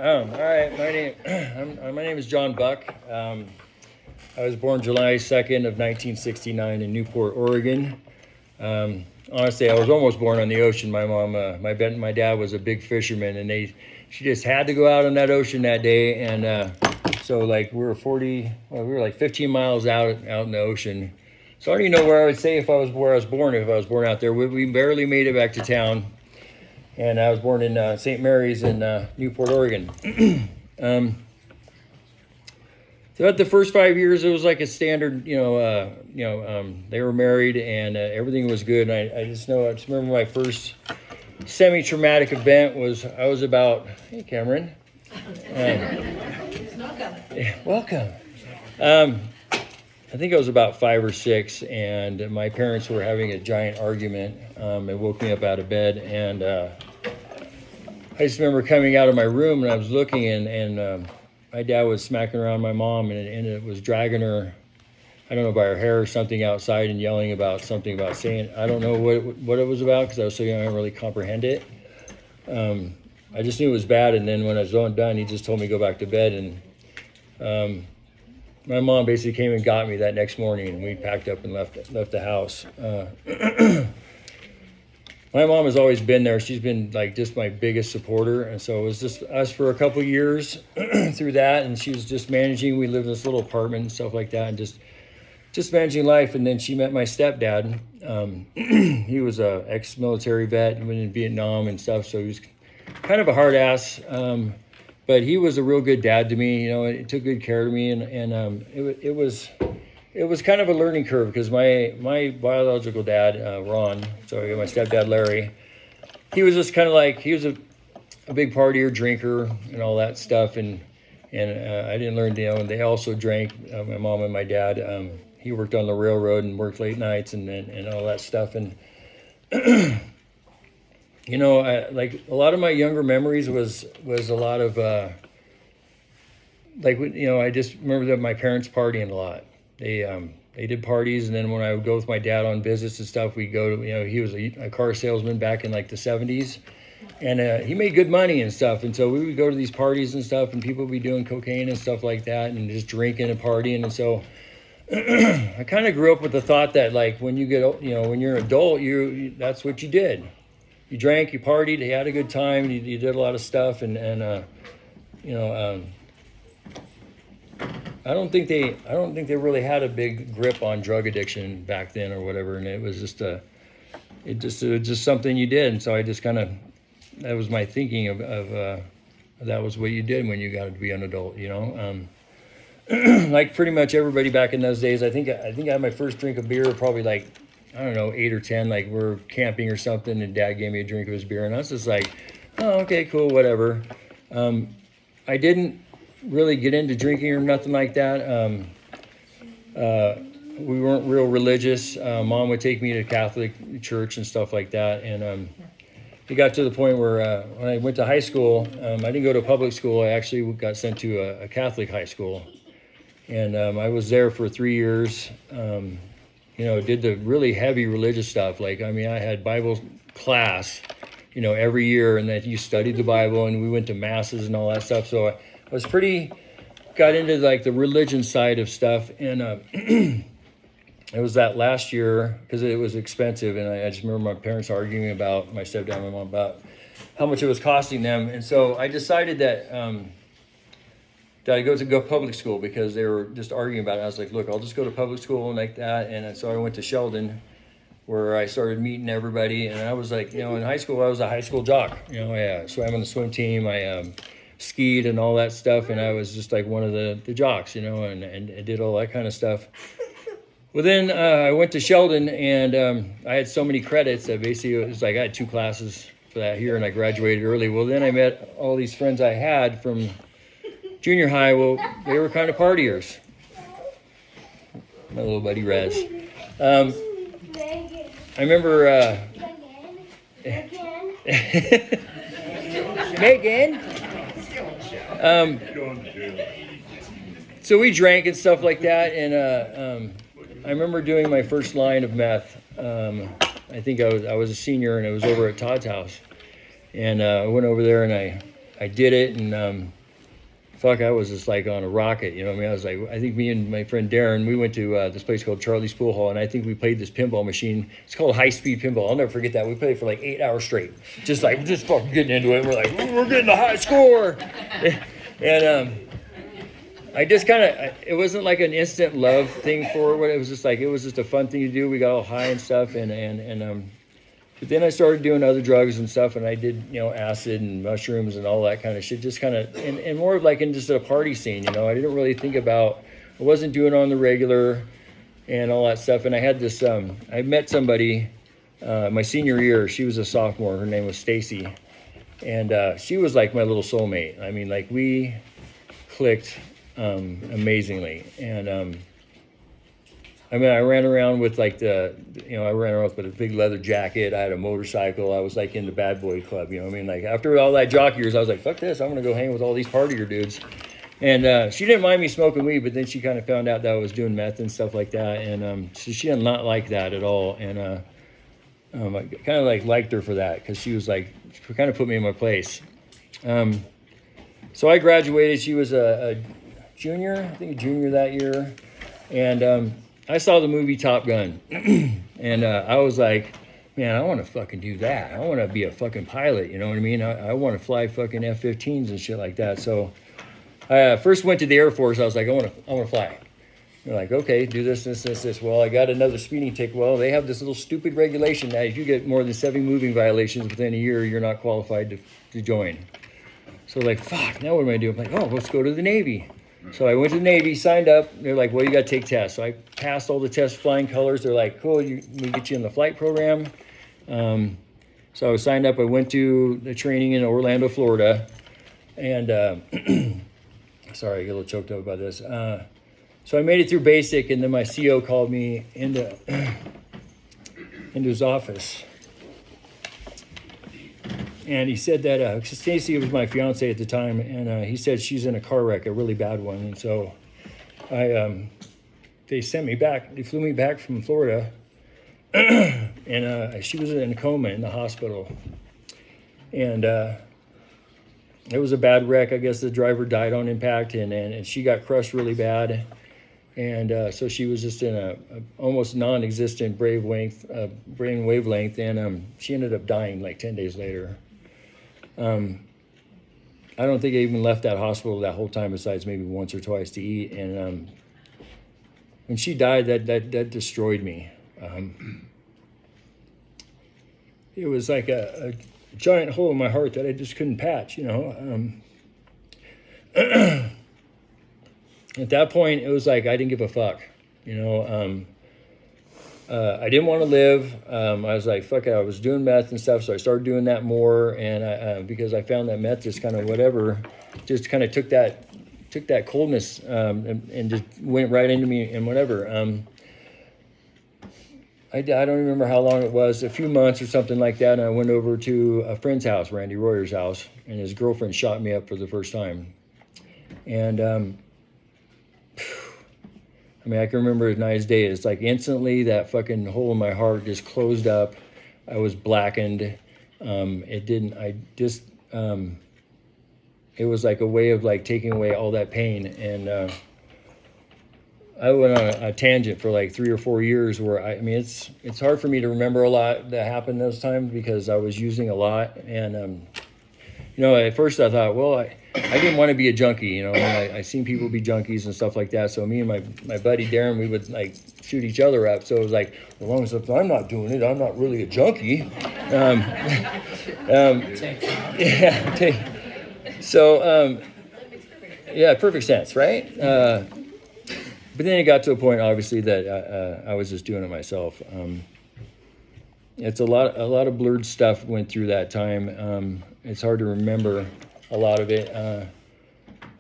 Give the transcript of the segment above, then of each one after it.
All right. My name is John Buck. I was born July 2nd of 1969 in Newport, Oregon. Honestly, I was almost born on the ocean. My mom, my dad was a big fisherman, and she just had to go out on that ocean that day. And so like we were 15 miles out in the ocean. So I don't even know where I would say where I was born if I was born out there. We barely made it back to town. And I was born in St. Mary's in Newport, Oregon. Throughout the first 5 years, it was like a standard, they were married and everything was good. And I just remember my first semi-traumatic event was, I was about, hey, Cameron. Welcome. I think I was about 5 or 6, and my parents were having a giant argument. It woke me up out of bed, and I just remember coming out of my room, and I was looking, and my dad was smacking around my mom, and it was dragging her, I don't know, by her hair or something outside, and yelling about something about saying, I don't know what it was about, because I was so young, I didn't really comprehend it. I just knew it was bad, and then when I was done, he just told me to go back to bed, and my mom basically came and got me that next morning, and we packed up and left the house. My mom has always been there. She's been like just my biggest supporter, and so it was just us for a couple years through that, and she was just managing. We lived in this little apartment and stuff like that, and just managing life. And then she met my stepdad. He was a ex-military vet, went in Vietnam and stuff, so he was kind of a hard ass. But he was a real good dad to me. He took good care of me, and it was kind of a learning curve, because my biological dad, Ron, sorry, my stepdad, Larry, he was just kind of like, he was a big partier, drinker, and all that stuff, and I didn't learn, they also drank, my mom and my dad. He worked on the railroad and worked late nights and all that stuff, and like a lot of my younger memories was a lot of I just remember that my parents partying a lot. They did parties, and then when I would go with my dad on visits and stuff, we'd go to, he was a car salesman back in like the 70s, and he made good money and stuff, and so we would go to these parties and stuff, and people would be doing cocaine and stuff like that, and just drinking and partying, and so I kind of grew up with the thought that like when you get, when you're an adult, that's what you did. You drank, you partied, you had a good time, you did a lot of stuff, and I don't think they really had a big grip on drug addiction back then or whatever, and it was just something you did, and so I just kind of, that was my thinking of that was what you did when you got to be an adult, like pretty much everybody back in those days. I think I had my first drink of beer probably like, I don't know, 8 or 10, like we're camping or something, and Dad gave me a drink of his beer, and I was just like, oh, okay, cool, whatever. I didn't really get into drinking or nothing like that. We weren't real religious. Mom would take me to Catholic church and stuff like that, and it got to the point where when I went to high school, I didn't go to public school. I actually got sent to a Catholic high school, and I was there for 3 years. Did the really heavy religious stuff. Like, I had Bible class, every year, and that you studied the Bible, and we went to masses and all that stuff. So I was got into like the religion side of stuff, and it was that last year, because it was expensive, and I just remember my parents arguing about, my stepdad and my mom, about how much it was costing them, and so I decided that I go to public school, because they were just arguing about it. I was like, look, I'll just go to public school and like that. And so I went to Sheldon, where I started meeting everybody. And I was like, in high school, I was a high school jock. I swam on the swim team. I skied and all that stuff. And I was just like one of the jocks, and I did all that kind of stuff. Well, then I went to Sheldon, and I had so many credits that basically it was like I had 2 classes for that year, and I graduated early. Well, then I met all these friends I had from junior high. Well, they were kind of partiers. My little buddy Rez. I remember Megan. So we drank and stuff like that, and I remember doing my first line of meth. I think I was a senior, and it was over at Todd's house, and I went over there, and I did it, and fuck, I was just like on a rocket, you know what I mean? I was like, I think me and my friend Darren, we went to this place called Charlie's Pool Hall, and I think we played this pinball machine. It's called High Speed Pinball. I'll never forget that. We played for like 8 hours straight, just fucking getting into it. We're like, we're getting a high score. And I just kind of, it wasn't like an instant love thing for it. It was just like, it was just a fun thing to do. We got all high and stuff, but then I started doing other drugs and stuff, and I did, you know, acid and mushrooms and all that kind of shit, just kind of, and more of like in just a party scene, you know. I didn't really think about, I wasn't doing it on the regular and all that stuff. And I had this, I met somebody my senior year. She was a sophomore. Her name was Stacy. And she was like my little soulmate. I mean, like we clicked amazingly. And I mean, I ran around with like I ran around with a big leather jacket. I had a motorcycle. I was like in the bad boy club, you know what I mean? Like after all that jock years, I was like, fuck this. I'm going to go hang with all these partier dudes. And she didn't mind me smoking weed, but then she kind of found out that I was doing meth and stuff like that. And so she did not like that at all. And I kind of like liked her for that, because she was like, she kind of put me in my place. So I graduated. She was a junior, I think a junior that year. And I saw the movie Top Gun, and I was like, man, I want to fucking do that. I want to be a fucking pilot, you know what I mean? I want to fly fucking F-15s and shit like that. So I first went to the Air Force. I was like, I want to fly. They're like, okay, do this. Well, I got another speeding ticket. Well, they have this little stupid regulation that if you get more than 7 moving violations within a year, you're not qualified to join. So like, fuck, now what am I doing? I'm like, oh, let's go to the Navy. So I went to the Navy, signed up. They're like, well, you got to take tests. So I passed all the tests, flying colors. They're like, cool, we get you in the flight program. So I was signed up. I went to the training in Orlando, Florida. And sorry, I get a little choked up about this. So I made it through basic, and then my CO called me into his office. And he said that Stacy was my fiance at the time, and he said she's in a car wreck, a really bad one. And so they sent me back. They flew me back from Florida, and she was in a coma in the hospital. And it was a bad wreck. I guess the driver died on impact, and she got crushed really bad. And so she was just in a almost non-existent brain wavelength, and she ended up dying like 10 days later. I don't think I even left that hospital that whole time, besides maybe once or twice to eat. And when she died, that destroyed me. It was like a giant hole in my heart that I just couldn't patch, you know. At that point, it was like I didn't give a fuck, you know. I didn't want to live. I was like, fuck it. I was doing meth and stuff, so I started doing that more. And because I found that meth just kind of whatever, just kind of took that coldness and just went right into me and whatever. I don't remember how long it was, a few months or something like that. And I went over to a friend's house, Randy Royer's house, and his girlfriend shot me up for the first time. And I mean, I can remember it nice day. It's like instantly that fucking hole in my heart just closed up. I was blackened. It was like a way of like taking away all that pain. And I went on a tangent for like 3 or 4 years where I mean, it's hard for me to remember a lot that happened those times because I was using a lot. And, you know, at first I thought, well, I didn't want to be a junkie, you know. I seen people be junkies and stuff like that. So me and my buddy Darren, we would like shoot each other up. So it was like, as long as I'm not doing it, I'm not really a junkie. Yeah. So yeah, perfect sense, right? But then it got to a point, obviously, that I was just doing it myself. It's a lot of blurred stuff went through that time. It's hard to remember a lot of it. I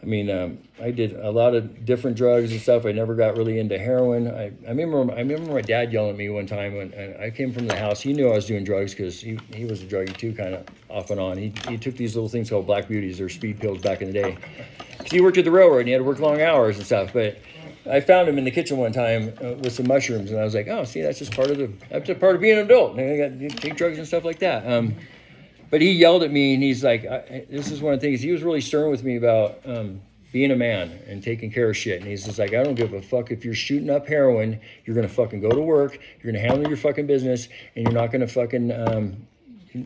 mean, I did a lot of different drugs and stuff. I never got really into heroin. I remember my dad yelling at me one time when I came from the house. He knew I was doing drugs because he was a druggie too, kind of off and on. He took these little things called Black Beauties or speed pills back in the day. He worked at the railroad and he had to work long hours and stuff. But I found him in the kitchen one time with some mushrooms, and I was like, oh, see, that's just part of being an adult. You take drugs and stuff like that. but he yelled at me, and he's like, this is one of the things, he was really stern with me about being a man and taking care of shit. And he's just like, I don't give a fuck if you're shooting up heroin, you're going to fucking go to work, you're going to handle your fucking business, and you're not going to fucking,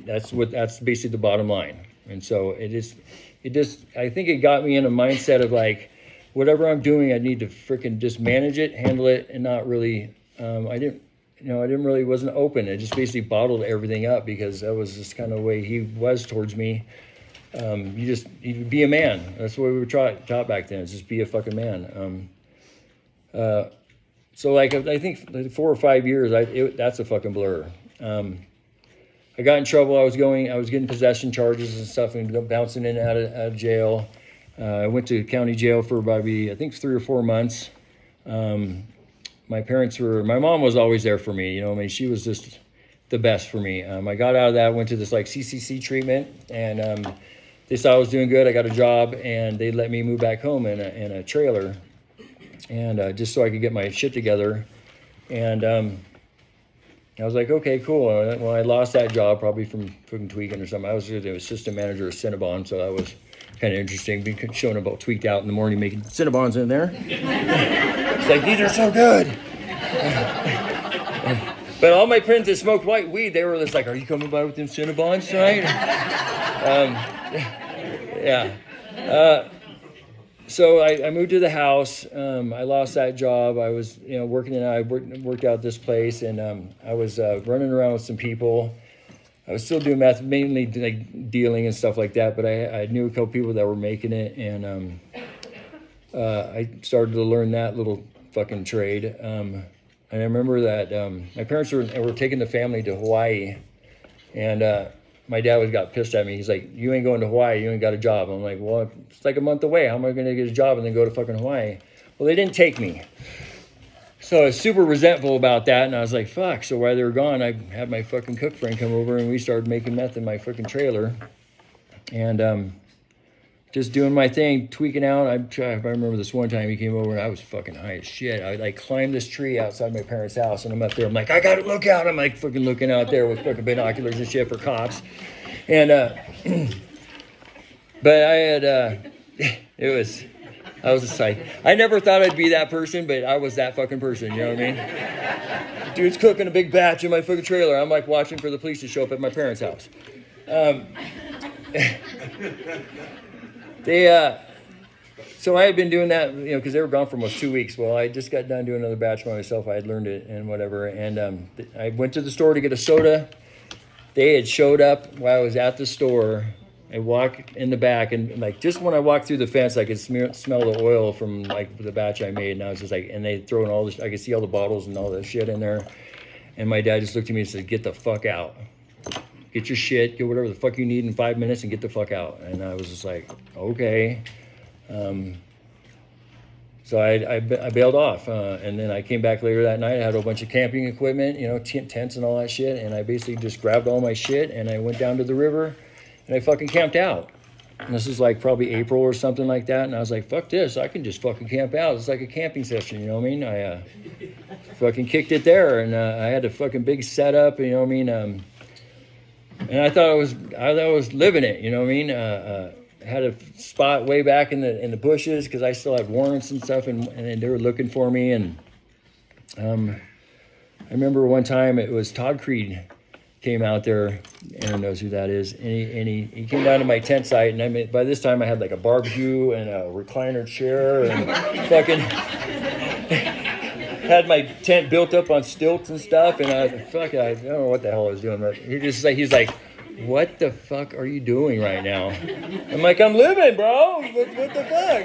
that's basically the bottom line. And so I think it got me in a mindset of like, whatever I'm doing, I need to freaking just manage it, handle it, and not really, wasn't open. I just basically bottled everything up because that was just kind of the way he was towards me. You be a man. That's what we were taught back then. Is just be a fucking man. So like I think like 4 or 5 years, that's a fucking blur. I got in trouble. I was getting possession charges and stuff, and bouncing in and out of jail. I went to county jail for maybe I think 3 or 4 months. My mom was always there for me. She was just the best for me. I got out of that, went to this like CCC treatment, and they saw I was doing good. I got a job, and they let me move back home in a trailer, and just so I could get my shit together. And I was like, okay, cool. Well, I lost that job probably from tweaking or something. I was the assistant manager of Cinnabon, so that was kind of interesting. Being showing about tweaked out in the morning, making Cinnabons in there. It's like, these are so good. But all my friends that smoked white weed, they were just like, are you coming by with them Cinnabons tonight? Yeah. So I moved to the house. I lost that job. I was, working, and I worked out this place, and I was running around with some people. I was still doing meth, mainly like dealing and stuff like that, but I knew a couple people that were making it, and I started to learn that little fucking trade. And I remember that my parents were taking the family to Hawaii, and my dad got pissed at me. He's like, you ain't going to Hawaii, you ain't got a job. I'm like, well, it's like a month away. How am I going to get a job and then go to fucking Hawaii? Well, they didn't take me. So I was super resentful about that, and I was like, fuck. So while they were gone, I had my fucking cook friend come over, and we started making meth in my fucking trailer. And just doing my thing, tweaking out. I remember this one time he came over, and I was fucking high as shit. I like climbed this tree outside my parents' house, and I'm up there. I'm like, I gotta look out. I'm like fucking looking out there with fucking binoculars and shit for cops. And but I was just like, I never thought I'd be that person, but I was that fucking person. You know what I mean? Dude's cooking a big batch in my fucking trailer. I'm like watching for the police to show up at my parents' house. So I had been doing that, because they were gone for almost 2 weeks. Well, I just got done doing another batch by myself. I had learned it and whatever. And I went to the store to get a soda. They had showed up while I was at the store. I walked in the back, and like just when I walked through the fence, I could smell the oil from like the batch I made. And I was just like, and they throwing all this, I could see all the bottles and all that shit in there. And my dad just looked at me and said, get the fuck out. Get your shit, get whatever the fuck you need in 5 minutes and get the fuck out. And I was just like, okay. So I bailed off. And then I came back later that night. I had a whole bunch of camping equipment, tents and all that shit. And I basically just grabbed all my shit, and I went down to the river, and I fucking camped out. And this is like probably April or something like that. And I was like, fuck this, I can just fucking camp out. It's like a camping session, you know what I mean? I fucking kicked it there, and I had a fucking big setup, you know what I mean? And I thought I was living it, you know what I mean? I had a spot way back in the bushes because I still had warrants and stuff, and they were looking for me. And I remember one time it was Todd Creed came out there. Aaron knows who that is. And he came down to my tent site, and by this time I had like a barbecue and a recliner chair and fucking had my tent built up on stilts and stuff. And I was like, fuck, I don't know what the hell I was doing, but he's like, what the fuck are you doing right now? I'm like, I'm living, bro. What the fuck?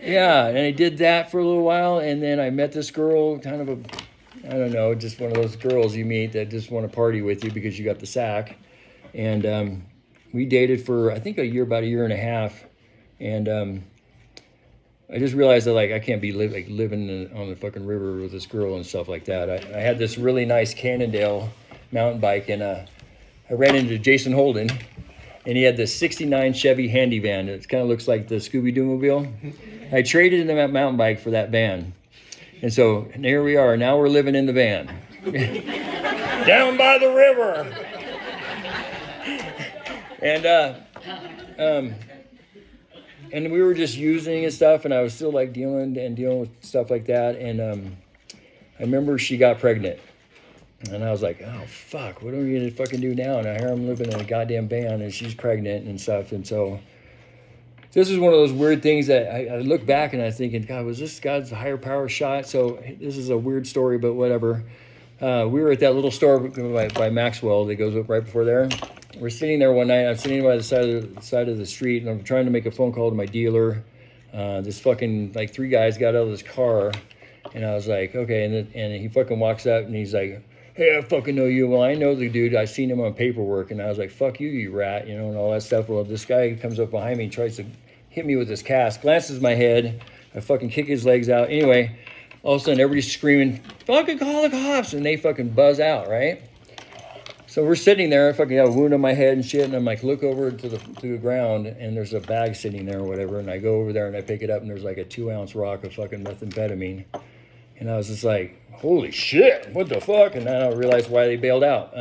Yeah, and I did that for a little while, and then I met this girl, kind of I don't know, just one of those girls you meet that just want to party with you because you got the sack. And we dated for, I think, about a year and a half. And I just realized that I can't be living on the fucking river with this girl and stuff like that. I had this really nice Cannondale mountain bike, and I ran into Jason Holden, and he had this 69 Chevy handy van. It kind of looks like the Scooby-Doo mobile. I traded in that mountain bike for that van. And so here we are. Now we're living in the van. down by the river. And we were just using and stuff, and I was still like dealing with stuff like that. And I remember she got pregnant, and I was like, oh fuck, what are we gonna fucking do now? And I hear I'm living in a goddamn van, and she's pregnant and stuff. And so this is one of those weird things that I look back and I'm thinking, God, was this God's higher power shot? So this is a weird story, but whatever. We were at that little store by Maxwell that goes up right before there. We're sitting there one night. I'm sitting by the side of the street, and I'm trying to make a phone call to my dealer. This fucking like 3 guys got out of this car, and I was like, okay. And he fucking walks up, and he's like, hey, I fucking know you. Well, I know the dude. I seen him on paperwork, and I was like, fuck you, you rat, and all that stuff. Well, this guy comes up behind me, tries to hit me with his cast, glances my head. I fucking kick his legs out. Anyway, all of a sudden, everybody's screaming, fucking call the cops, and they fucking buzz out, right? So we're sitting there, I fucking got a wound on my head and shit, and I'm like, look over to the ground, and there's a bag sitting there or whatever, and I go over there and I pick it up, and there's like a 2-ounce rock of fucking methamphetamine, and I was just like, holy shit, what the fuck? And then I realized why they bailed out.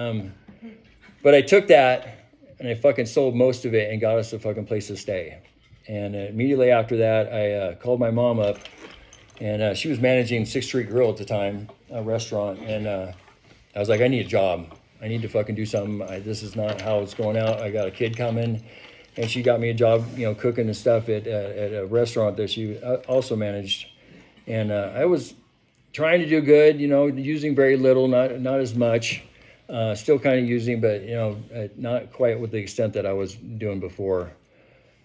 But I took that, and I fucking sold most of it and got us a fucking place to stay. And immediately after that, I called my mom up, and she was managing 6th Street Grill at the time, a restaurant, and I was like, I need a job. I need to fucking do something. This is not how it's going out. I got a kid coming, and she got me a job, cooking and stuff at a restaurant that she also managed. And I was trying to do good, using very little, not as much. Still kind of using, but not quite with the extent that I was doing before.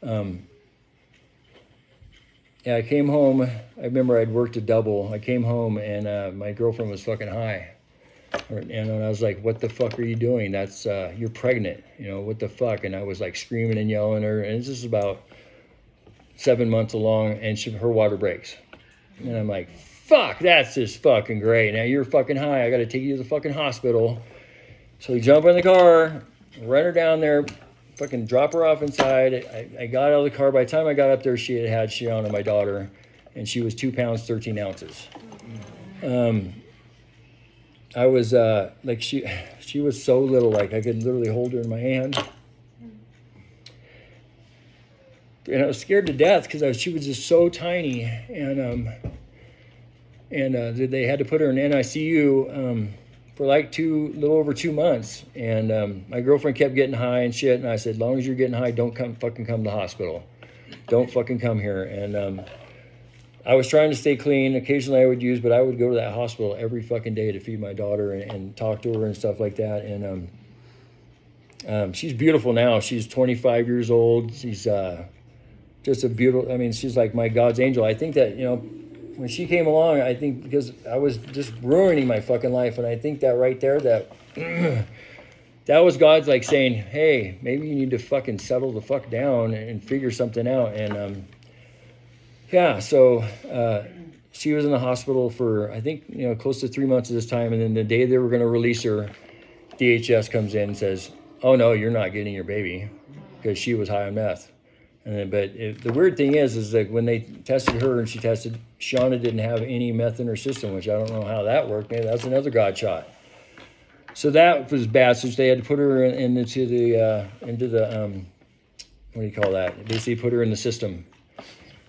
Yeah, I came home. I remember I'd worked a double. I came home, and my girlfriend was fucking high. And I was like, what the fuck are you doing? That's, you're pregnant, what the fuck? And I was like screaming and yelling at her. And this is about 7 months along, and her water breaks. And I'm like, fuck, that's just fucking great. Now you're fucking high. I got to take you to the fucking hospital. So we jump in the car, run her down there, fucking drop her off inside. I got out of the car. By the time I got up there, she had Shiana, my daughter, and she was 2 pounds, 13 ounces. I was like, she was so little, like I could literally hold her in my hand. And I was scared to death because she was just so tiny. And they had to put her in NICU for like little over 2 months. And my girlfriend kept getting high and shit. And I said, as long as you're getting high, don't fucking come to the hospital. Don't fucking come here. And I was trying to stay clean. Occasionally I would use, but I would go to that hospital every fucking day to feed my daughter and talk to her and stuff like that. And she's beautiful now. She's 25 years old. She's just a beautiful, she's like my God's angel. I think that, when she came along, I think because I was just ruining my fucking life. And I think that right there, that that was God's like saying, hey, maybe you need to fucking settle the fuck down and figure something out. And, yeah, so she was in the hospital for, I think, close to 3 months at this time. And then the day they were going to release her, DHS comes in and says, oh, no, you're not getting your baby because she was high on meth. And then, the weird thing is that when they tested her and she tested, Shauna didn't have any meth in her system, which I don't know how that worked. Maybe that's another God shot. So that was bad. So they had to put her into the what do you call that? Basically put her in the system.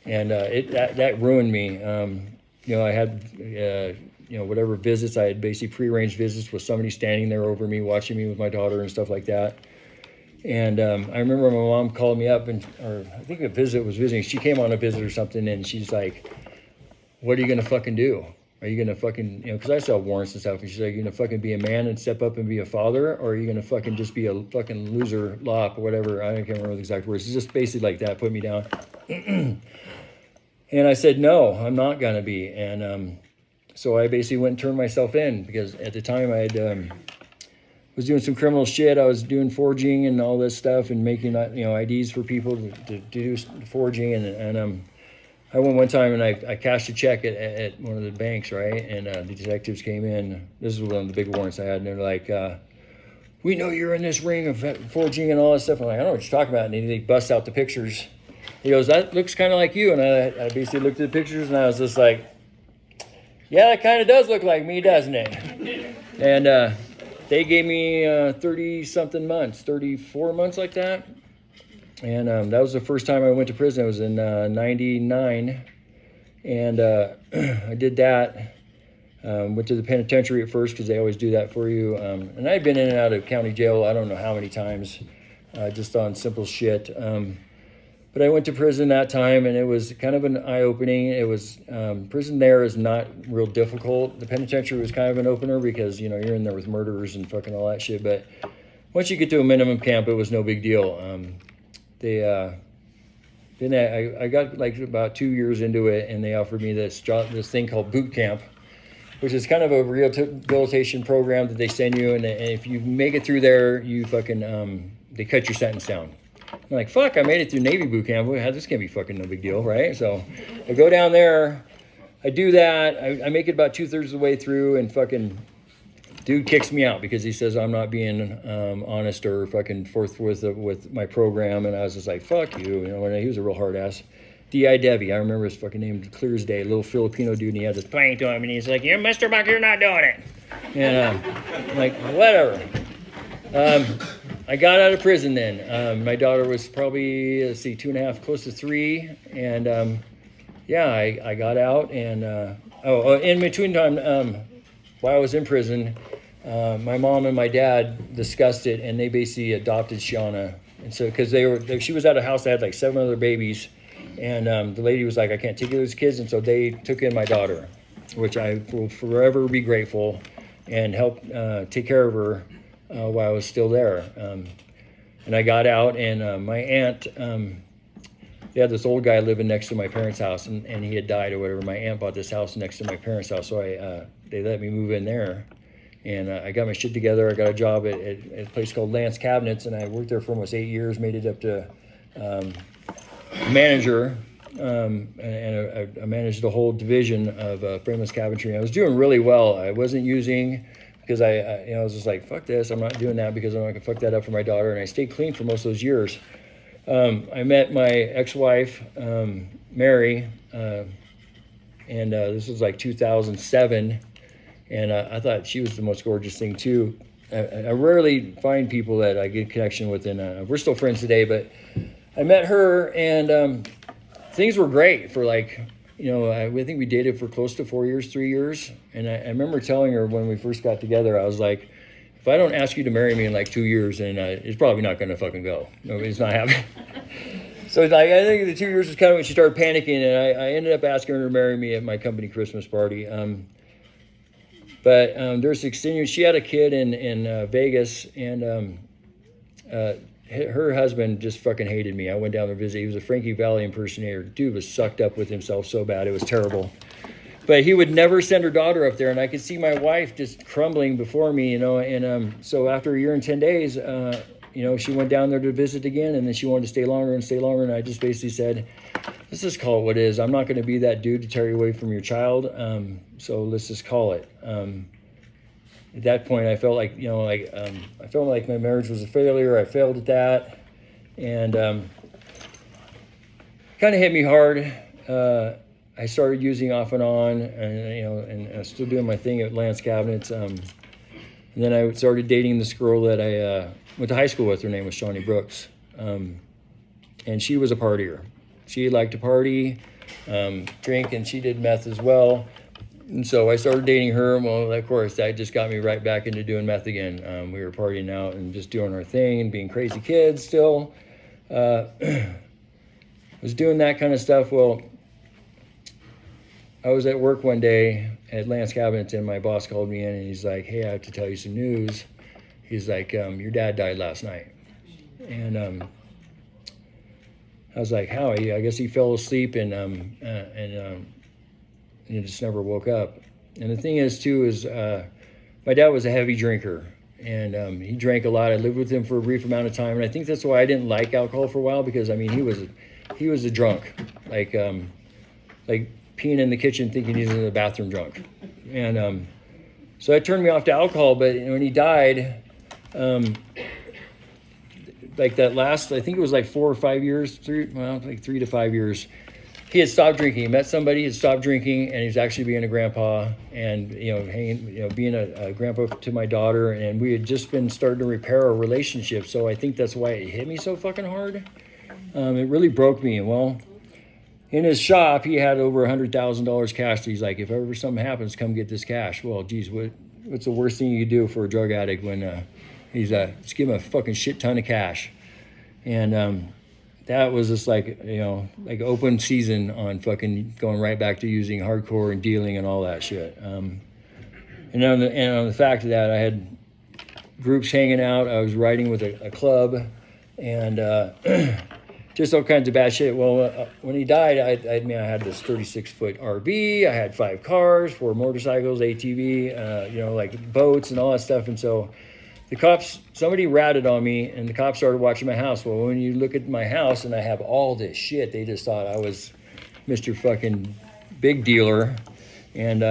And that ruined me. I had, whatever visits, I had basically prearranged visits with somebody standing there over me, watching me with my daughter and stuff like that. And I remember my mom called me up, or I think a visit was visiting. She came on a visit or something, and she's like, what are you going to fucking do? Are you going to fucking, because I sell warrants and stuff, and she's like, you're going to fucking be a man and step up and be a father, or are you going to fucking just be a fucking loser, lop, or whatever? I can't remember the exact words. It's just basically like that, put me down. And I said, no, I'm not going to be. And so I basically went and turned myself in because at the time I was doing some criminal shit. I was doing forging and all this stuff and making, IDs for people to do forging. And I went one time and I cashed a check at one of the banks, right? And the detectives came in. This is one of the big warrants I had. And they're like, we know you're in this ring of forging and all that stuff. I'm like, I don't know what you're talking about. And they bust out the pictures. He goes, that looks kind of like you. And I basically looked at the pictures and I was just like, yeah, that kind of does look like me, doesn't it? And they gave me 30-something months, 34 months like that. And that was the first time I went to prison. It was in 99. And I did that. Went to the penitentiary at first because they always do that for you. And I'd been in and out of county jail I don't know how many times, just on simple shit. But I went to prison that time, and it was kind of an eye-opening. It was prison there is not real difficult. The penitentiary was kind of an opener because you're in there with murderers and fucking all that shit. But once you get to a minimum camp, it was no big deal. Then I got like about 2 years into it, and they offered me this thing called boot camp, which is kind of a rehabilitation program that they send you, and if you make it through there, you fucking they cut your sentence down. I'm like, fuck, I made it through Navy boot camp. This can't be fucking no big deal, right? So I go down there, I do that, I make it about 2/3 of the way through, and fucking dude kicks me out because he says I'm not being honest or fucking forthwith with my program, and I was just like, fuck you, and he was a real hard ass. D.I. Debbie, I remember his fucking name clear as day, little Filipino dude, and he had this playing to him, and he's like, Mr. Buck, you're not doing it. And I'm like, whatever. I got out of prison then. My daughter was probably, 2.5, close to 3. And I got out. And in between time, while I was in prison, my mom and my dad discussed it, and they basically adopted Shauna. And so, because she was at a house that had like 7 other babies, and the lady was like, I can't take care of those kids, and so they took in my daughter, which I will forever be grateful, and help take care of her while I was still there. And I got out, and my aunt, they had this old guy living next to my parents' house, and he had died or whatever. My aunt bought this house next to my parents' house, so they let me move in there. And I got my shit together. I got a job at a place called Lance Cabinets, and I worked there for almost 8 years, made it up to manager, and I managed the whole division of frameless cabinetry. I was doing really well. I wasn't using, because I was just like, fuck this, I'm not doing that because I'm not gonna fuck that up for my daughter. And I stayed clean for most of those years. I met my ex-wife, Mary, and this was like 2007, and I thought she was the most gorgeous thing too. I rarely find people that I get connection with, and we're still friends today, but I met her, and things were great for like, I think we dated for close to 4 years, 3 years. And I remember telling her when we first got together, I was like, if I don't ask you to marry me in like 2 years, then it's probably not going to fucking go. No, it's not happening. So it's like, I think the 2 years was kind of when she started panicking, and I ended up asking her to marry me at my company Christmas party. But there's extenuating. She had a kid in Vegas, and her husband just fucking hated me. I went down there to visit. He was a Frankie Valli impersonator. Dude was sucked up with himself so bad. It was terrible. But he would never send her daughter up there, and I could see my wife just crumbling before me, and so after a year and 10 days, she went down there to visit again, and then she wanted to stay longer, and I just basically said, let's just call it what it is. I'm not going to be that dude to tear you away from your child, so let's just call it. At that point, I felt like, I felt like my marriage was a failure. I failed at that, and kind of hit me hard. I started using off and on, and I was still doing my thing at Lance Cabinets. And then I started dating this girl that I went to high school with. Her name was Shawnee Brooks, and she was a partier. She liked to party, drink, and she did meth as well. And so I started dating her. Well, of course, that just got me right back into doing meth again. We were partying out and just doing our thing and being crazy kids still. Was doing that kind of stuff. Well, I was at work one day at Lance Cabinets, and my boss called me in, and he's like, hey, I have to tell you some news. He's like, your dad died last night. And I was like, how? I guess he fell asleep and he just never woke up. And the thing is, too, is my dad was a heavy drinker, and he drank a lot. I lived with him for a brief amount of time, and I think that's why I didn't like alcohol for a while, because, he was a drunk, like peeing in the kitchen thinking he's in the bathroom drunk. And so that turned me off to alcohol, but when he died, like that last, I think it was like 4 or 5 years, 3 to 5 years, he had stopped drinking. He met somebody, had stopped drinking, and he was actually being a grandpa and, being a grandpa to my daughter. And we had just been starting to repair our relationship. So I think that's why it hit me so fucking hard. It really broke me. And well, in his shop, he had over $100,000 cash. He's like, if ever something happens, come get this cash. Well, geez, what's the worst thing you could do for a drug addict when just give him a fucking shit ton of cash. And that was just like open season on fucking going right back to using hardcore and dealing and all that shit. And on the fact of that, I had groups hanging out. I was riding with a club and just all kinds of bad shit. Well, when he died, I had this 36-foot RV. I had 5 cars, 4 motorcycles, ATV, like boats and all that stuff. And so the cops, somebody ratted on me, and the cops started watching my house. Well, when you look at my house and I have all this shit, they just thought I was Mr. fucking big dealer. And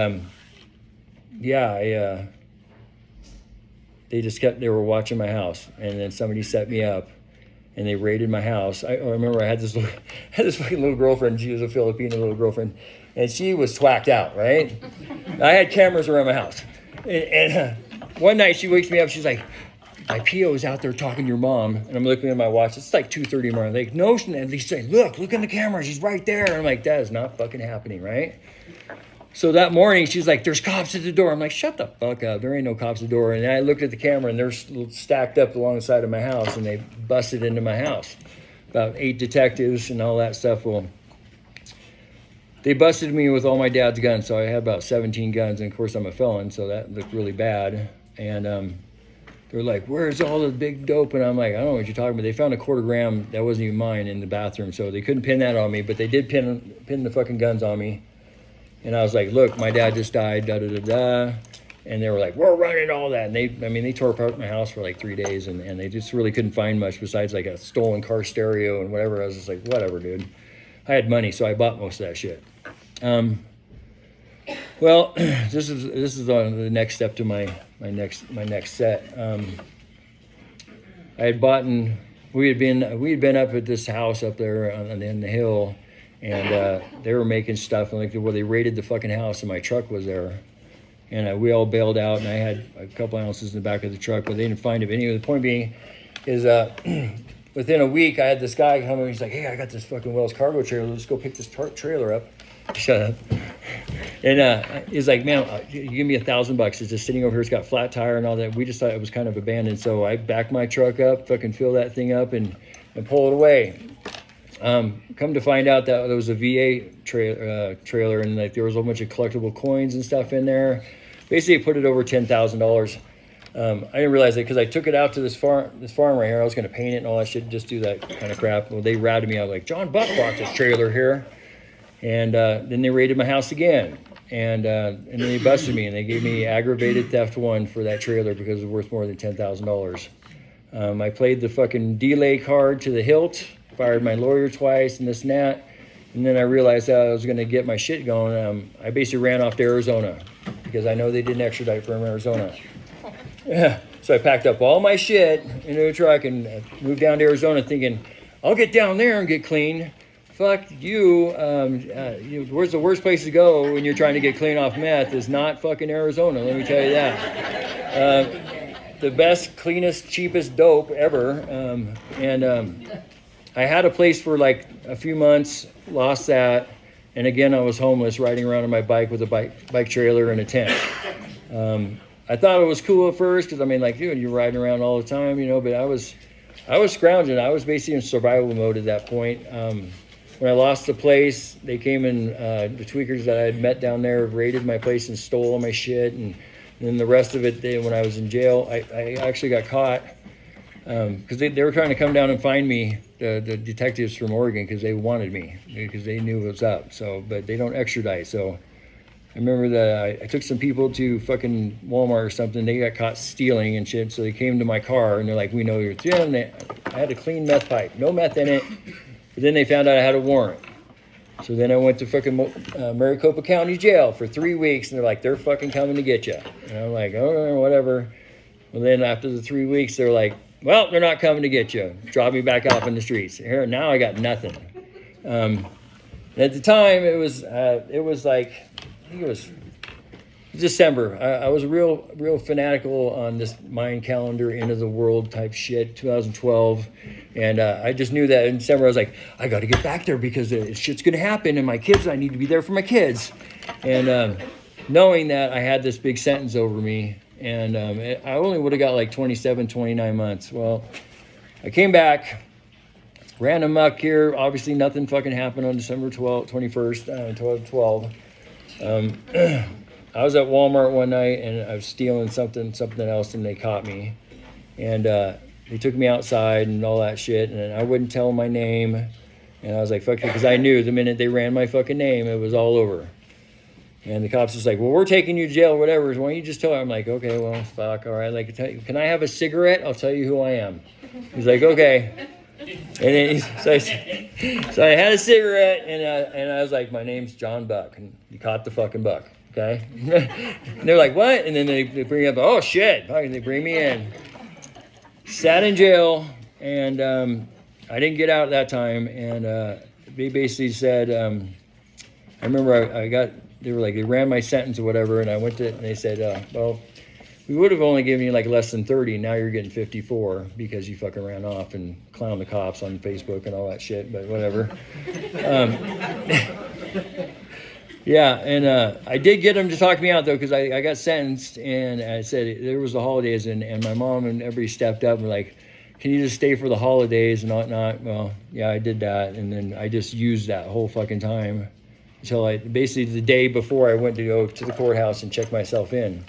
they were watching my house, and then somebody set me up. And they raided my house. I remember I had this fucking little girlfriend. She was a Filipino little girlfriend, and she was twacked out, right? I had cameras around my house. And one night she wakes me up. She's like, my PO is out there talking to your mom. And I'm looking at my watch. It's like 2:30 in the morning. Like, no, and they say, look in the camera. She's right there. And I'm like, that is not fucking happening, right? So that morning, she's like, there's cops at the door. I'm like, shut the fuck up. There ain't no cops at the door. And I looked at the camera, and they're stacked up along the side of my house, and they busted into my house. About 8 detectives and all that stuff. Well, they busted me with all my dad's guns. So I had about 17 guns. And, of course, I'm a felon, so that looked really bad. And they're like, where's all the big dope? And I'm like, I don't know what you're talking about. They found a quarter gram that wasn't even mine in the bathroom. So they couldn't pin that on me, but they did pin the fucking guns on me. And I was like, look, my dad just died, da-da-da-da. And they were like, we're running all that. And they tore apart my house for like 3 days, and they just really couldn't find much besides like a stolen car stereo and whatever. I was just like, whatever, dude. I had money, so I bought most of that shit. Well, this is on the next step to my next set. I had bought, and we had been up at this house up there in the hill. And they were making stuff, and they raided the fucking house, and my truck was there. And we all bailed out, and I had a couple ounces in the back of the truck, but they didn't find it. But anyway, the point being is within a week, I had this guy come in. He's like, hey, I got this fucking Wells cargo trailer. Let's go pick this trailer up. Shut up. And he's like, man, you give me $1,000. It's just sitting over here. It's got flat tire and all that. We just thought it was kind of abandoned. So I backed my truck up, fucking fill that thing up, and pull it away. Come to find out that there was a VA trailer, and like there was a whole bunch of collectible coins and stuff in there. Basically, I put it over $10,000. I didn't realize it because I took it out to this farm right here. I was going to paint it and all that shit, just do that kind of crap. Well, they ratted me out like, John Buck bought this trailer here. And then they raided my house again. And then they busted me, and they gave me aggravated theft 1 for that trailer because it was worth more than $10,000. I played the fucking delay card to the hilt, fired my lawyer twice and this and that. And then I realized that I was going to get my shit going. I basically ran off to Arizona because I know they didn't extradite from Arizona. Yeah. So I packed up all my shit into a truck and moved down to Arizona thinking, I'll get down there and get clean. Fuck you. Where's the worst place to go when you're trying to get clean off meth is not fucking Arizona, let me tell you that. The best, cleanest, cheapest dope ever. I had a place for like a few months, lost that, and again I was homeless, riding around on my bike with a bike trailer and a tent. I thought it was cool at first because dude, you're riding around all the time, but I was scrounging. I was basically in survival mode at that point. When I lost the place, they came in, the tweakers that I had met down there raided my place and stole all my shit, and then the rest of it, when I was in jail, I actually got caught. Because they were trying to come down and find me, the detectives from Oregon, because they wanted me, because they knew it was up. So, but they don't extradite. So I remember that I took some people to fucking Walmart or something. They got caught stealing and shit. So they came to my car, and they're like, we know you're stealing. I had a clean meth pipe, no meth in it. But then they found out I had a warrant. So then I went to fucking Maricopa County Jail for 3 weeks, and they're like, they're fucking coming to get you. And I'm like, oh, whatever. Well, then after the 3 weeks, they're like, well, they're not coming to get you. Drop me back off in the streets. Here, now I got nothing. And at the time, it was like, I think it was December. I was real fanatical on this Mayan calendar, end of the world type shit, 2012. And I just knew that in December, I was like, I got to get back there because shit's going to happen. And my kids, I need to be there for my kids. And knowing that I had this big sentence over me, and I only would have got like 27, 29 months. Well, I came back, ran amok here. Obviously, nothing fucking happened on December 21st, 12. I was at Walmart one night, and I was stealing something else, and they caught me. And they took me outside and all that shit, and I wouldn't tell them my name. And I was like, fuck it, because I knew the minute they ran my fucking name, it was all over. And the cops was like, well, we're taking you to jail or whatever. Why don't you just tell her? I'm like, okay, well, fuck, all right. Like, can I have a cigarette? I'll tell you who I am. He's like, okay. And then so I had a cigarette, and I was like, my name's John Buck. And you caught the fucking buck, okay? And they're like, what? And then they bring up, oh, shit. They bring me in. Sat in jail, and I didn't get out at that time. And they basically said, I remember they were like, they ran my sentence or whatever, and I went to, and they said, well, we would have only given you like less than 30. Now you're getting 54 because you fucking ran off and clowned the cops on Facebook and all that shit, but whatever. Yeah, and I did get them to talk me out, though, because I got sentenced, and I said there was the holidays, and my mom and everybody stepped up and were like, can you just stay for the holidays and whatnot? Well, yeah, I did that, and then I just used that whole fucking time until basically the day before I went to go to the courthouse and check myself in.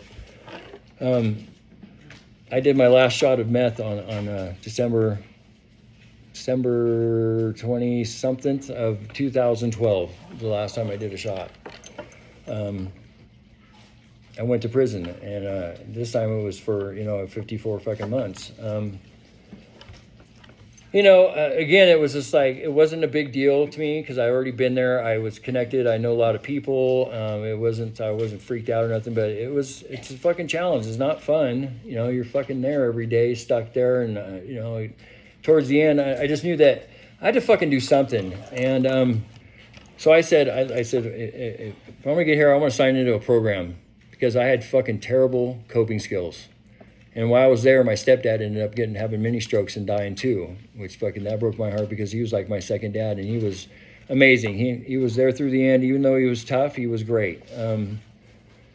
I did my last shot of meth on December 20-something of 2012, the last time I did a shot. I went to prison, and this time it was for, 54 fucking months. Again, it was just like, it wasn't a big deal to me because I already been there. I was connected. I know a lot of people. I wasn't freaked out or nothing, but it's a fucking challenge. It's not fun. You're fucking there every day, stuck there. And, towards the end, I just knew that I had to fucking do something. And so I said, if I'm going to get here, I want to sign into a program because I had fucking terrible coping skills. And while I was there, my stepdad ended up having mini strokes and dying too, which that broke my heart because he was like my second dad, and he was amazing. He was there through the end. Even though he was tough, he was great.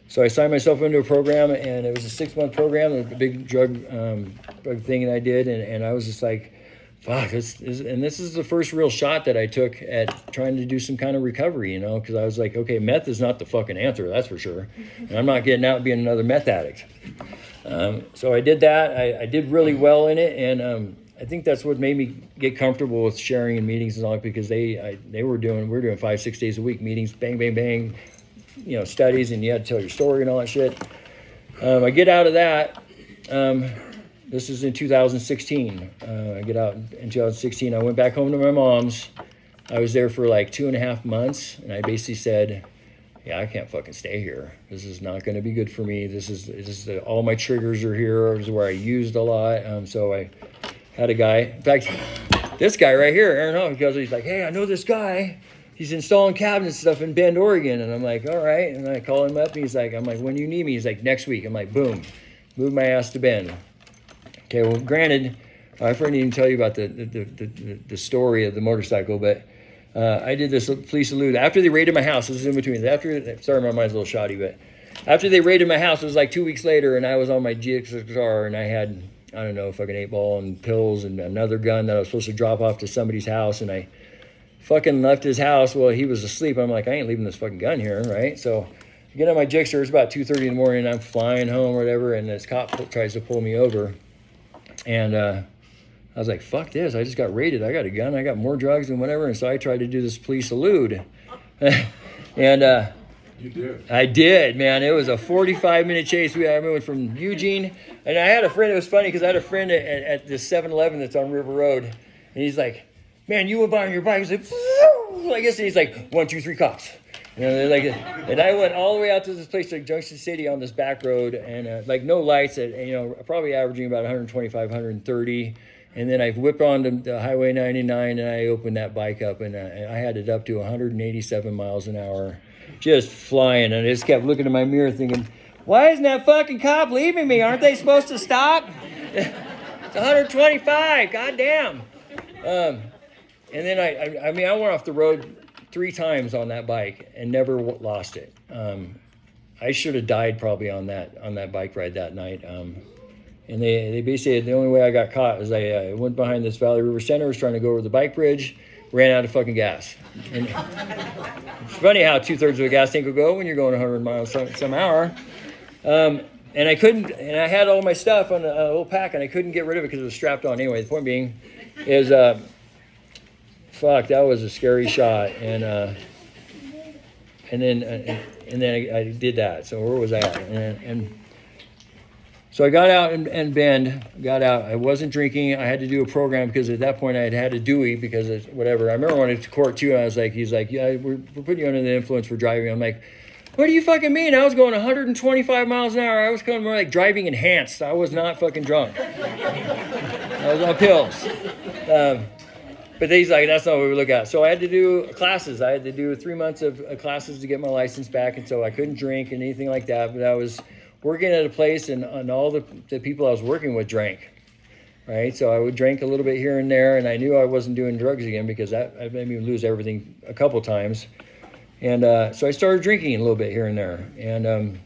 So I signed myself into a program, and it was a 6-month program, a big drug thing that I did, and I was just like, fuck, this is the first real shot that I took at trying to do some kind of recovery, because I was like, okay, meth is not the fucking answer, that's for sure. And I'm not getting out and being another meth addict. So I did that. I did really well in it, and I think that's what made me get comfortable with sharing in meetings and all that, because we're doing 5-6 days a week meetings, bang, bang, bang, studies, and you had to tell your story and all that shit. I get out of that. This is in 2016. I get out in 2016. I went back home to my mom's. I was there for like 2.5 months, and I basically said, yeah, I can't fucking stay here. This is not going to be good for me. All my triggers are here. This is where I used a lot. So I had a guy. In fact, this guy right here, Aaron Hall, because he's like, hey, I know this guy. He's installing cabinets and stuff in Bend, Oregon. And I'm like, all right. And I call him up, and I'm like, when do you need me? He's like, next week. I'm like, boom, move my ass to Bend. Okay, well, granted, I didn't even tell you about the story of the motorcycle, but I did this police elude. After they raided my house, this is in between. Sorry, my mind's a little shoddy, but after they raided my house, it was like 2 weeks later, and I was on my GXR, and I had, I don't know, fucking 8-ball and pills and another gun that I was supposed to drop off to somebody's house, and I fucking left his house while he was asleep. I'm like, I ain't leaving this fucking gun here, right? So I get on my Gixxer. It's about 2:30 in the morning, and I'm flying home or whatever, and this cop tries to pull me over. And I was like, fuck this. I just got raided. I got a gun. I got more drugs and whatever. And so I tried to do this police elude. And you did. I did, man. It was a 45-minute chase. I went from Eugene. And I had a friend. It was funny because I had a friend at this 7-Eleven that's on River Road. And he's like, man, you went by on your bike. He's like, I guess. And he's like, 1, 2, 3 cops. They're like, and I went all the way out to this place, like Junction City, on this back road, and like no lights, at probably averaging about 125, 130. And then I whipped onto the Highway 99 and I opened that bike up and I had it up to 187 miles an hour, just flying. And I just kept looking in my mirror thinking, why isn't that fucking cop leaving me? Aren't they supposed to stop? It's 125, goddamn. And then I mean, I went off the road 3 times on that bike and never lost it. I should have died probably on that bike ride that night. And they basically, the only way I got caught was I went behind this Valley River Center, was trying to go over the bike bridge, ran out of fucking gas. And it's funny how 2/3 of a gas tank will go when you're going 100 miles some hour. And I couldn't, and I had all my stuff on a little pack, and I couldn't get rid of it because it was strapped on. Anyway, the point being is, fuck, that was a scary shot. And then I did that. So where was I at? And so I got out and Bend, got out. I wasn't drinking. I had to do a program because at that point I had a Dewey because of whatever. I remember when I went to court too, and I was like, he's like, yeah, we're putting you under the influence for driving. I'm like, what do you fucking mean? I was going 125 miles an hour. I was going more like driving enhanced. I was not fucking drunk. I was on pills. But he's like, that's not what we look at. So I had to do classes. I had to do 3 months of classes to get my license back. And so I couldn't drink and anything like that. But I was working at a place and all the people I was working with drank. Right? So I would drink a little bit here and there. And I knew I wasn't doing drugs again because that made me lose everything a couple times. And so I started drinking a little bit here and there. And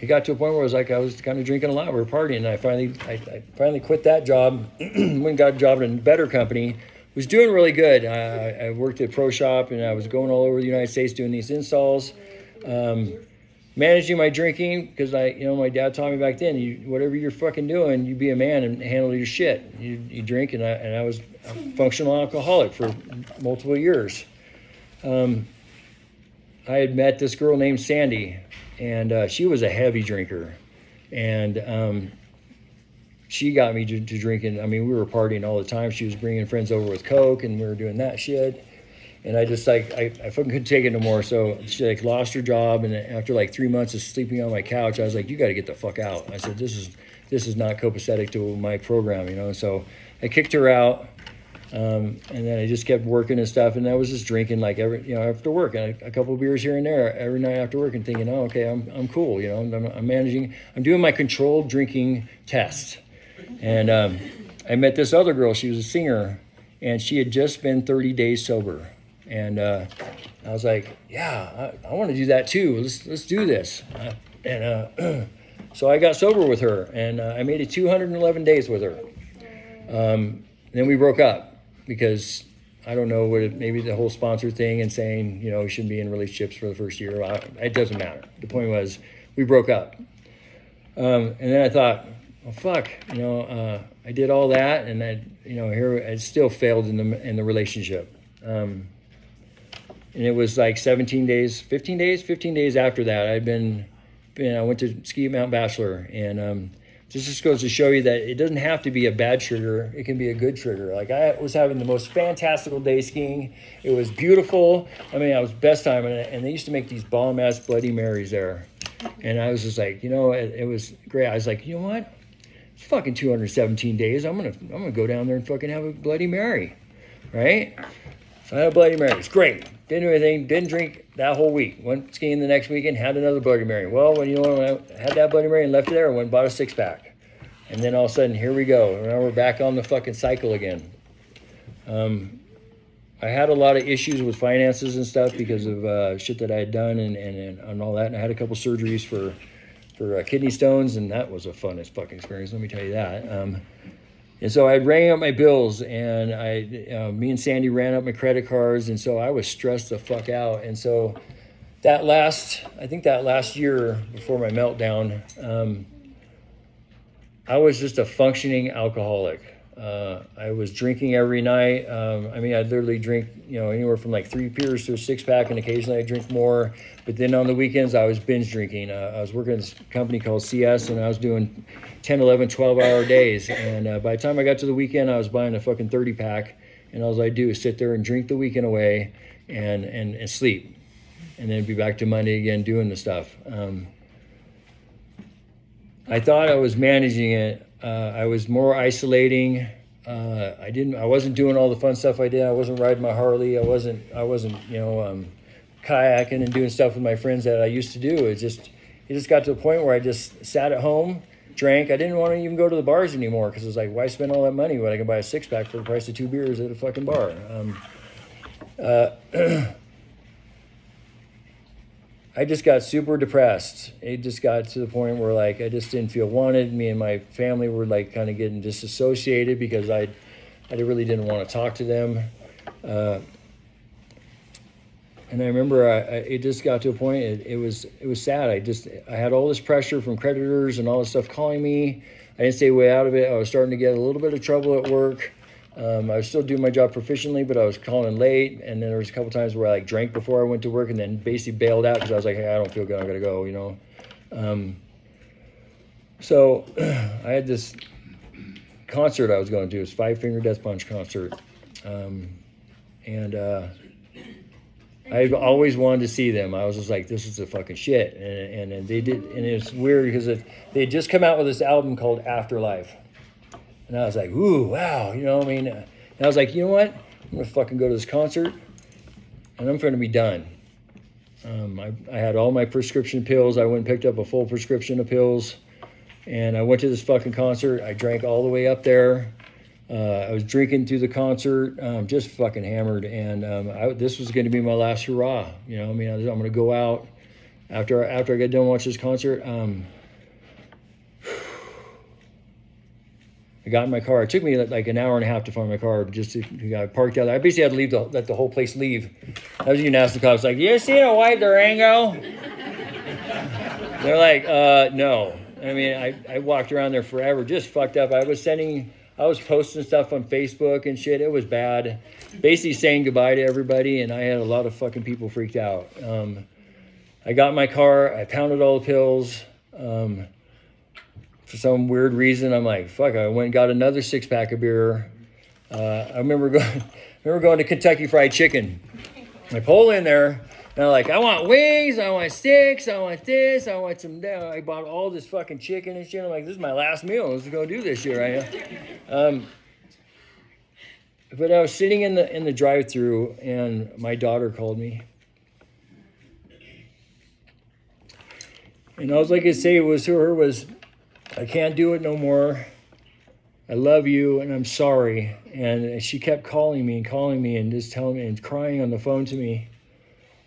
it got to a point where I was kind of drinking a lot. We were partying. And I finally quit that job. Went and got a job in a better company. Was doing really good. I worked at Pro Shop and I was going all over the United States doing these installs. Managing my drinking because my dad taught me back then, whatever you're fucking doing, you be a man and handle your shit. You drink. And I was a functional alcoholic for multiple years. I had met this girl named Sandy, and she was a heavy drinker, and she got me to drinking. I mean, we were partying all the time. She was bringing friends over with Coke, and we were doing that shit. And I just I fucking couldn't take it no more. So she lost her job, and after 3 months of sleeping on my couch, I was like, "You got to get the fuck out." I said, "This is not copacetic to my program, So I kicked her out. And then I just kept working and stuff, and I was just drinking after work, and a couple of beers here and there every night after work, and thinking, oh, okay, I'm cool, I'm managing, I'm doing my controlled drinking test. And I met this other girl. She was a singer, and she had just been 30 days sober, and I was like, yeah, I want to do that too. Let's do this. So I got sober with her, and I made it 211 days with her. Then we broke up. Because I don't know maybe the whole sponsor thing and saying, you shouldn't be in relationships for the first year. It doesn't matter. The point was we broke up. And then I thought, well, fuck, I did all that and here I still failed in the relationship. And it was 15 days after that. I went to ski at Mount Bachelor, and this just goes to show you that it doesn't have to be a bad trigger. It can be a good trigger. I was having the most fantastical day skiing. It was beautiful. I mean, I was best time. And they used to make these bomb-ass Bloody Marys there. And I was just like, it was great. I was like, you know what? It's fucking 217 days. I'm gonna go down there and fucking have a Bloody Mary, right? So I had a Bloody Mary. It's great. Didn't do anything. Didn't drink that whole week. Went skiing the next weekend. Had another Bloody Mary. Well, when I had that Bloody Mary and left it there, I went and bought a 6-pack. And then all of a sudden, here we go. Now we're back on the fucking cycle again. I had a lot of issues with finances and stuff because of shit that I had done and all that. And I had a couple surgeries for kidney stones, and that was a fun as fucking experience. Let me tell you that. And so I rang up my bills, and me and Sandy ran up my credit cards, and so I was stressed the fuck out. And so that last year before my meltdown, I was just a functioning alcoholic. I was drinking every night. I literally drink, anywhere from 3 beers to a 6-pack, and occasionally I drink more. But then on the weekends, I was binge drinking. I was working at this company called CS, and I was doing 10, 11, 12-hour days. And by the time I got to the weekend, I was buying a fucking 30-pack. And all I do is sit there and drink the weekend away and sleep. And then be back to Monday again doing the stuff. I thought I was managing it I was more isolating. I wasn't doing all the fun stuff I did. I wasn't riding my Harley. I wasn't, kayaking and doing stuff with my friends that I used to do. It just got to a point where I just sat at home, drank. I didn't want to even go to the bars anymore because it was like, why spend all that money when I can buy a 6-pack for the price of 2 beers at a fucking bar? I just got super depressed. It just got to the point where like I just didn't feel wanted. Me and my family were like kind of getting disassociated because I really didn't want to talk to them. And I remember it just got to a point. It was sad. I had all this pressure from creditors and all this stuff calling me. I didn't stay way out of it. I was starting to get a little bit of trouble at work. I was still doing my job proficiently, but I was calling late. And then there was a couple times where I like drank before I went to work and then basically bailed out because I was like, hey, I don't feel good. I gotta go, you know. So I had this concert I was going to. It was Five Finger Death Punch concert. I've always wanted to see them. I was just like, this is the fucking shit. And they did, and it was weird because they had just come out with this album called Afterlife. And I was like, ooh, wow, you know what I mean? And I was like, you know what? I'm going to fucking go to this concert and I'm going to be done. I had all my prescription pills. I went and picked up a full prescription of pills and I went to this fucking concert. I drank all the way up there. I was drinking through the concert, just fucking hammered. And this was going to be my last hurrah. You know what I mean? I'm going to go out after I get done watching this concert. I got in my car. It took me like an hour and a half to find my car. I parked out there. I basically had to leave let the whole place leave. I was even asking the cops, like, you see a white Durango? They're like, no. I mean, I walked around there forever, just fucked up. I was posting stuff on Facebook and shit. It was bad. Basically saying goodbye to everybody, and I had a lot of fucking people freaked out. I got in my car. I pounded all the pills. For some weird reason, I'm like, fuck, I went and got another 6-pack of beer. I remember going to Kentucky Fried Chicken. I pull in there, and I'm like, I want wings, I want sticks, I want this, I want some that. I bought all this fucking chicken and shit. I'm like, this is my last meal. Let's go do this shit right now. But I was sitting in the drive-thru, and my daughter called me. And all I could say was to her was, I can't do it no more. I love you and I'm sorry. And she kept calling me and just telling me and crying on the phone to me.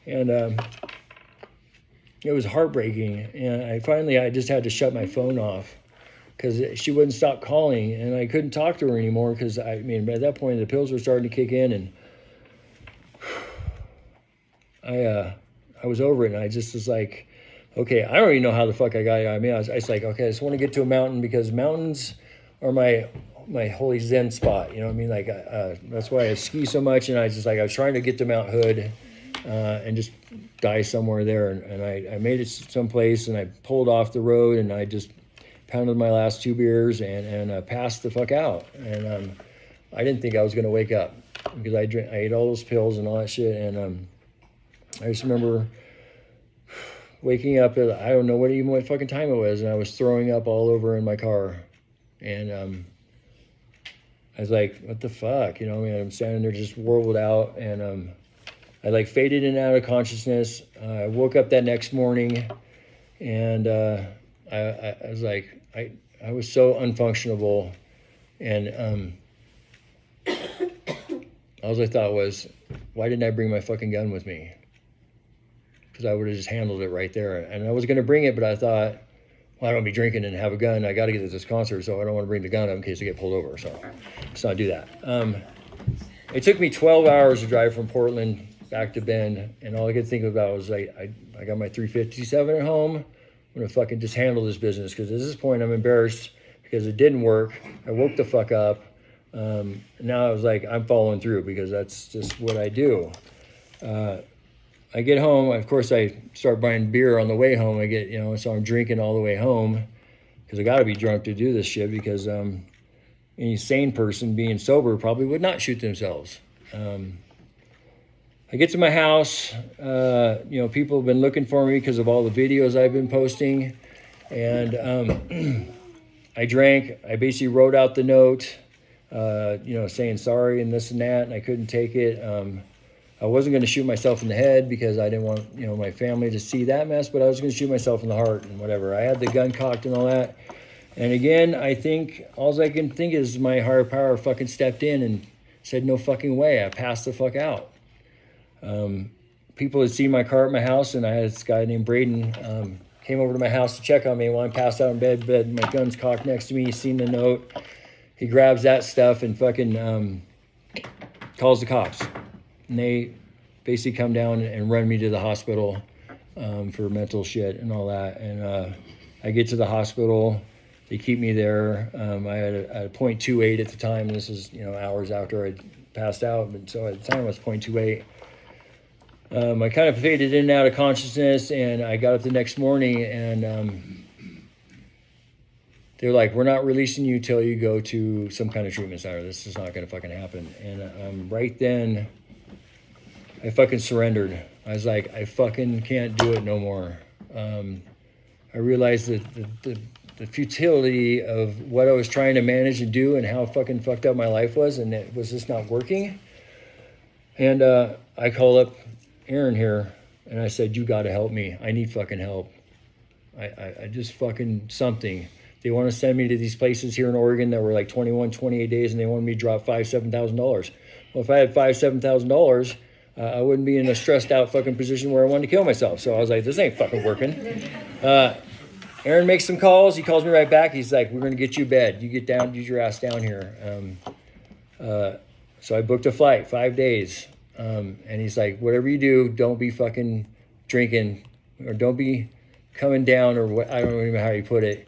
And it was heartbreaking. And I just had to shut my phone off because she wouldn't stop calling and I couldn't talk to her anymore because by that point the pills were starting to kick in and I was over it and I just was like, okay, I don't even know how the fuck I got here. I was like, okay, I just want to get to a mountain because mountains are my holy Zen spot. You know what I mean? Like, that's why I ski so much. And I was trying to get to Mount Hood and just die somewhere there. And I made it someplace and I pulled off the road and I just pounded my last 2 beers and passed the fuck out. And I didn't think I was going to wake up because I ate all those pills and all that shit. And I just remember waking up at, I don't know what fucking time it was, and I was throwing up all over in my car. And I was like, what the fuck? You know, I'm standing there just whirled out, and I like faded in and out of consciousness. I woke up that next morning, and I was like, I was so unfunctionable, and all I thought was, why didn't I bring my fucking gun with me? Because I would have just handled it right there. And I was going to bring it, but I thought, well, I don't be drinking and have a gun. I got to get to this concert, so I don't want to bring the gun up in case I get pulled over. So let's not do that. It took me 12 hours to drive from Portland back to Bend, and all I could think about was I got my 357 at home. I'm going to fucking just handle this business because at this point I'm embarrassed because it didn't work. I woke the fuck up. Now I was like, I'm following through because that's just what I do. I get home, of course I start buying beer on the way home. So I'm drinking all the way home because I gotta be drunk to do this shit because any sane person being sober probably would not shoot themselves. I get to my house, people have been looking for me because of all the videos I've been posting. And I drank. I basically wrote out the note, saying sorry and this and that, and I couldn't take it. I wasn't going to shoot myself in the head because I didn't want, my family to see that mess, but I was going to shoot myself in the heart and whatever. I had the gun cocked and all that. And again, I think all I can think is my higher power fucking stepped in and said, no fucking way. I passed the fuck out. People had seen my car at my house, and I had this guy named Braden came over to my house to check on me while I'm passed out in bed. My gun's cocked next to me. He's seen the note. He grabs that stuff and fucking calls the cops. And they basically come down and run me to the hospital for mental shit and all that. And I get to the hospital. They keep me there. I had a 0.28 at the time. This is, hours after I passed out. But so at the time, it was 0.28. I kind of faded in and out of consciousness, and I got up the next morning, and they're like, we're not releasing you till you go to some kind of treatment center. This is not going to fucking happen. And right then, I fucking surrendered. I was like, I fucking can't do it no more. I realized that the futility of what I was trying to manage and do and how fucking fucked up my life was, and it was just not working. And I called up Aaron here, and I said, you got to help me. I need fucking help. I just fucking something. They want to send me to these places here in Oregon that were like 21, 28 days, and they wanted me to drop $5,000, $7,000. Well, if I had $5,000, $7,000, I wouldn't be in a stressed out fucking position where I wanted to kill myself. So I was like, this ain't fucking working. Aaron makes some calls. He calls me right back. He's like, we're going to get you a bed. You get down, get your ass down here. So I booked a flight, 5 days. And he's like, whatever you do, don't be fucking drinking or don't be coming down or what, I don't even know how you put it.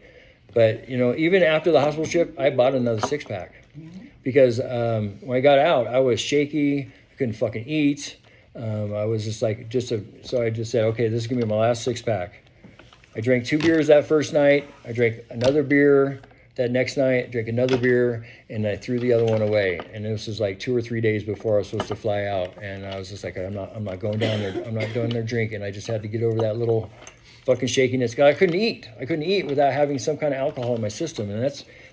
But, even after the hospital trip, I bought another 6-pack because when I got out, I was shaky. I couldn't fucking eat. I was just like, so I just said, okay, this is going to be my last 6-pack. I drank 2 beers that first night. I drank another beer that next night, drank another beer, and I threw the other one away. And this was like 2 or 3 days before I was supposed to fly out. And I was just like, I'm not going down there. I'm not going there drinking. I just had to get over that little fucking shakiness. I couldn't eat. I couldn't eat without having some kind of alcohol in my system. And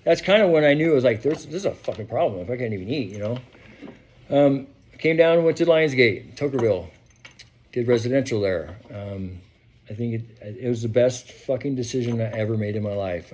that's kind of when I knew it was like, this is a fucking problem if I can't even eat, Came down and went to Lionsgate, Tokerville. Did residential there. I think it was the best fucking decision I ever made in my life.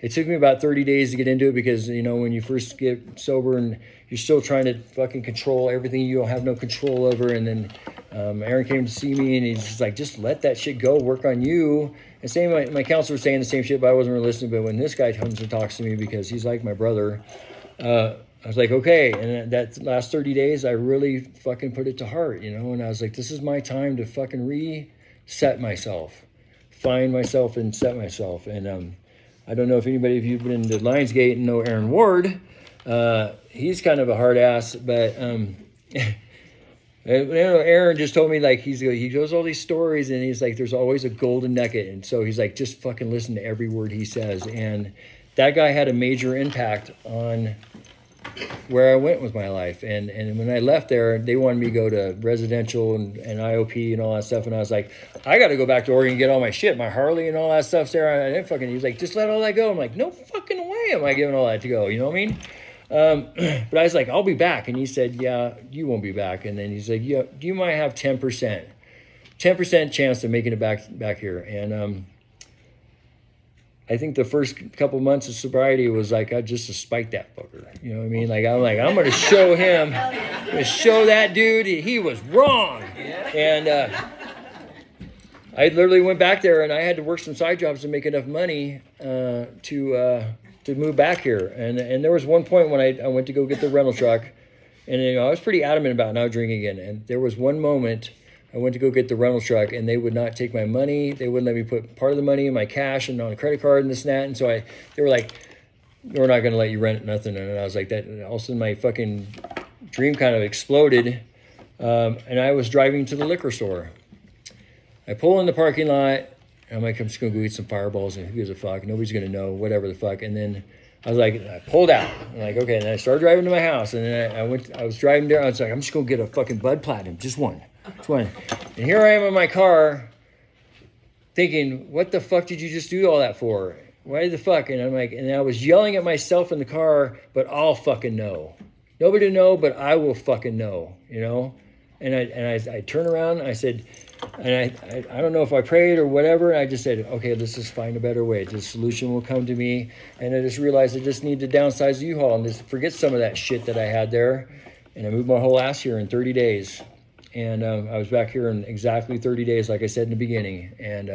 It took me about 30 days to get into it because, when you first get sober and you're still trying to fucking control everything you don't have no control over. And then Aaron came to see me and he's just like, just let that shit go, work on you. And same, my counselor was saying the same shit, but I wasn't really listening. But when this guy comes and talks to me because he's like my brother, I was like, okay. And that last 30 days, I really fucking put it to heart, and I was like, this is my time to fucking reset myself, find myself and set myself. And I don't know if anybody of you have been to Lionsgate and know Aaron Ward. He's kind of a hard ass, but Aaron just told me like he goes all these stories and he's like, there's always a golden nugget. And so he's like, just fucking listen to every word he says. And that guy had a major impact on where I went with my life. And when I left there, they wanted me to go to residential and IOP and all that stuff. And I was like, I got to go back to Oregon and get all my shit, my Harley and all that stuff's there. I didn't fucking, he was like, just let all that go. I'm like, no fucking way am I giving all that to go. You know what I mean? But I was like, I'll be back. And he said, yeah, you won't be back. And then he said, yeah, you might have 10% chance of making it back here. And, I think the first couple months of sobriety was like, I just to spike that fucker. You know what I mean? I'm going to show him, I'm going to show that dude he was wrong. And I literally went back there and I had to work some side jobs to make enough money to move back here. And there was one point when I went to go get the rental truck and I was pretty adamant about not drinking again. And there was one moment I went to go get the rental truck and they would not take my money. They wouldn't let me put part of the money in my cash and on a credit card and this and that. And so they were like, we're not going to let you rent nothing. And I was like, that. And all of a sudden my fucking dream kind of exploded. And I was driving to the liquor store. I pull in the parking lot. And I'm like, I'm just going to go eat some Fireballs and who gives a fuck? Nobody's going to know, whatever the fuck. And then I was like, I pulled out. I'm like, okay. And then I started driving to my house. And then I was driving there. I was like, I'm just going to get a fucking Bud Platinum, just one. And here I am in my car thinking, what the fuck did you just do all that for? why the fuck? And I'm like, and I was yelling at myself in the car, but I'll fucking know. Nobody know, but I will fucking know, you know? And I turn around and I said, and I don't know if I prayed or whatever. And I just said, okay, let's just find a better way. The solution will come to me. And I just realized I just need to downsize the U-Haul and just forget some of that shit that I had there. And I moved my whole ass here in 30 days. And I was back here in exactly 30 days, like I said in the beginning. And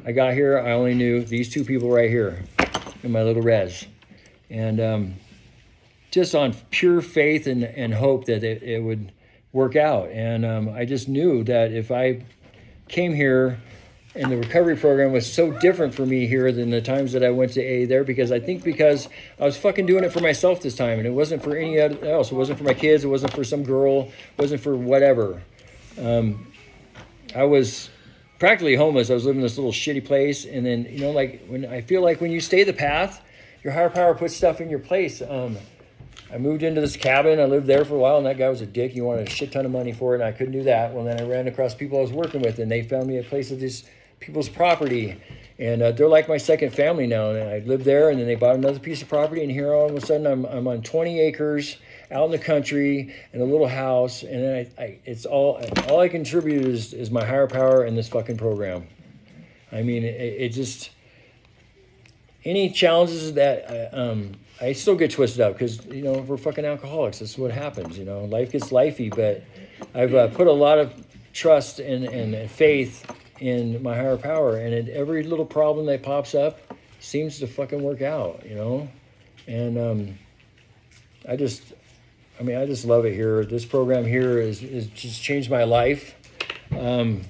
I got here, I only knew these two people right here in my little res. And just on pure faith and hope that it would work out. And I just knew that if I came here and the recovery program was so different for me here than the times that I went to AA there, because I was fucking doing it for myself this time, and it wasn't for any else. It wasn't for my kids. It wasn't for some girl. It wasn't for whatever. I was practically homeless. I was living in this little shitty place. And then, you know, like I feel like when you stay the path, your higher power puts stuff in your place. I moved into this cabin. I lived there for a while, and that guy was a dick. He wanted a shit ton of money for it, and I couldn't do that. Well, then I ran across people I was working with, and they found me a place of these people's property. And they're like my second family now. And I lived there, and then they bought another piece of property. And here all of a sudden I'm on 20 acres out in the country in a little house. And then it's all I contribute is my higher power and this fucking program. I mean, it just, any challenges that I still get twisted up because, you know, we're fucking alcoholics. That's what happens, you know. Life gets lifey, but I've put a lot of trust and faith in my higher power, and every little problem that pops up seems to fucking work out, you know. And I just love it here. This program here is just changed my life. I'm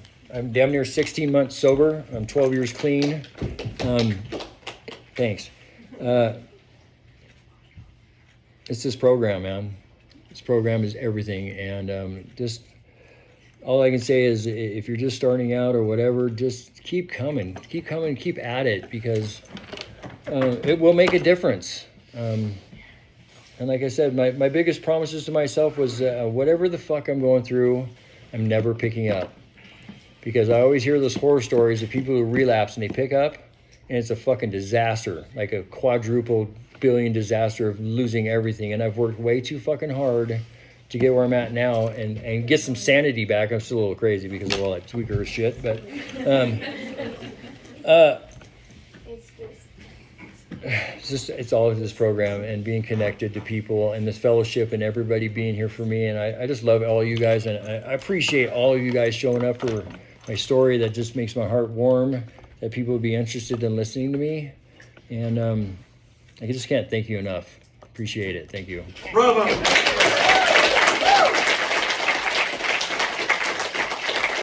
damn near 16 months sober. I'm 12 years clean. Thanks. It's this program, man. This program is everything. And just all I can say is if you're just starting out or whatever, just keep coming, keep at it, because it will make a difference. And like I said, my biggest promises to myself was whatever the fuck I'm going through, I'm never picking up. Because I always hear those horror stories of people who relapse and they pick up, and it's a fucking disaster, like a quadruple billion disaster of losing everything. And I've worked way too fucking hard to get where I'm at now and get some sanity back. I'm still a little crazy because of all that tweaker shit, but it's all of this program and being connected to people and this fellowship and everybody being here for me. And I just love all you guys, and I appreciate all of you guys showing up for my story. That just makes my heart warm that people would be interested in listening to me. And I just can't thank you enough. Appreciate it. Thank you. Bravo.